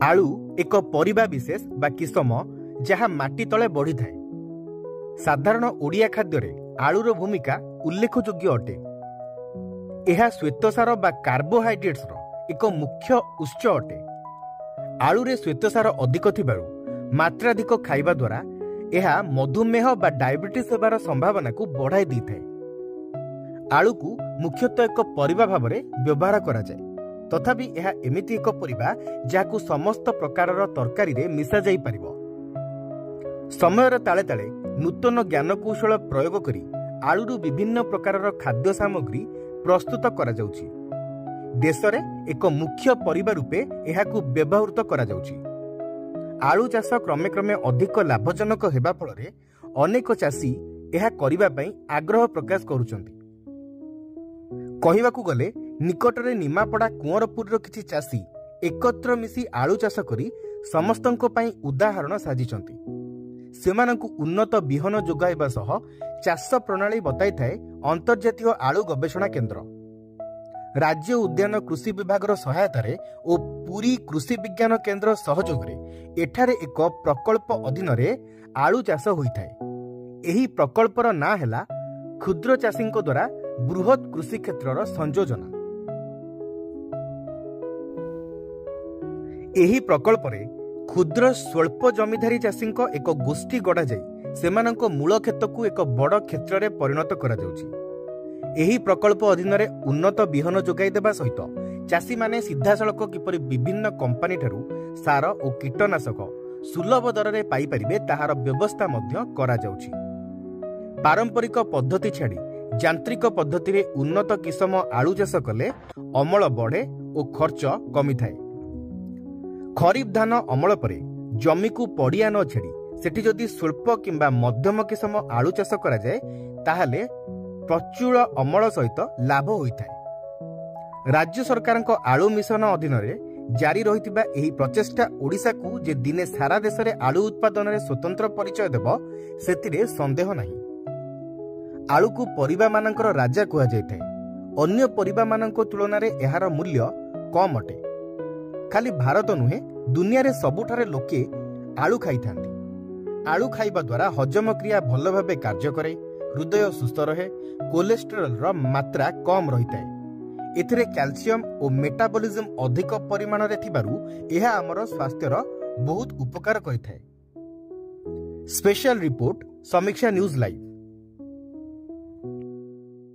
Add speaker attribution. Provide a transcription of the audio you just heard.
Speaker 1: आलू एक परिबा विशेष बा किसम जहाँ माटी तले बढ़ी थाए। साधारण ओडिया खाद्य आलूर भूमिका उल्लेखयोग्य अटे। यह श्वेतसार बा कार्बोहाइड्रेट्स एक मुख्य उत्स अटे। आलूरे श्वेतसार अधिक थिबारु मात्राधिक खाइबा द्वारा यह मधुमेह बा डायबिटीज हेबार संभावना को बढ़ाई दी थाए। आलू को मुख्यतः एक परिबा भाव में व्यवहार करा जाए। तथापि यह एमिति एक परिबा जाहाकु समस्त प्रकारर तरकारी रे मिसा जाई परिबो। समयर ताले ताले नूतन ज्ञानकौशल प्रयोग करी आलूरु विभिन्न प्रकारर खाद्य सामग्री प्रस्तुत करा जाउछि। देशरे एक मुख्य परिबा रूपे एहाकु व्यवहृत करा जाउछि। आलू चाष क्रमे क्रमे अधिक लाभजनक हेबा फଳରେ अनेक चाषी एहा करिबा पई आग्रह प्रकाश करूछन्ति। कहिबाकू गले निकटरे निमापड़ा कुंवरपुर किछि चाषी एकत्र मिसी आलू चाष करी समस्तंको पई उदाहरण साजिछन्ति। सेमानंकु उन्नत बिहन जोगाइबा सह चाष प्रणाली बताई थाए अंतर्जातीय आलू गवेषणा केंद्र। राज्य उद्यान कृषि विभागर सहायतारे ओ पुरी कृषि विज्ञान केंद्र सहयोगरे एठारे एक प्रकल्प अधीन रे आलू चाष होइथाए। एही प्रकल्पर ना हैला क्षुद्र चाषींको द्वारा बृहत कृषि क्षेत्रर संयोजना। एही प्रकल्परे क्षुद्र स्वल्प जमीधारी चाषींको एक गोष्ठी गढ़ा जाई सेमानंको मूल क्षेत्र को एक बड़ क्षेत्र रे परिणत करा जाउछि। एही प्रकल्प अधीन रे उन्नत बिहन जोगाई देबा सहित चाषी माने सीधासळख किपरि विभिन्न कंपनी ठारू सार और कीटनाशक सुलभ दर रे पाई परिबे ताहार व्यवस्था मध्य करा जाउछि। पारंपरिक पद्धति छाड़ी यांत्रिक पद्धति रे उन्नत किसम आलू चाष कले अमल बढ़े और खर्च कमी थाए। खरीफ धान अमल परे जमी को पड़िया न छेड़ी सेठी जदि स्वल्प किंबा मध्यम किसम आलू चाष करा जाए ताहाले प्रचुर अमल सहित लाभ होइथाए। राज्य सरकारक आलू मिशन अधीन रे जारी रहितिबा एही प्रचेष्टा ओडिशा को जे दिने सारा देश रे आलू उत्पादन रे स्वतंत्र परिचय देबो सेतिरे संदेह नाही। आलू को परिबा मानकर राजा कहा जायथाए। अन्य परिबा मानक तुलना रे एहार मूल्य कम अटे। खाली भारत नुहे दुनिया रे सबुठारे लोके आलू खाई थांती। आलू खाइबा द्वारा हजम क्रिया भल भाबे कार्य करे, हृदय सुस्थ रहे, कोलेस्टेरोल र मात्रा कम रहिताए। एथिरे कैल्शियम और मेटाबॉलिज्म अधिक परिमाण रे थिबारु एहा हमर स्वास्थ्यर बहुत उपकार करिथाए। स्पेशल रिपोर्ट समीक्षा न्यूज लाइव।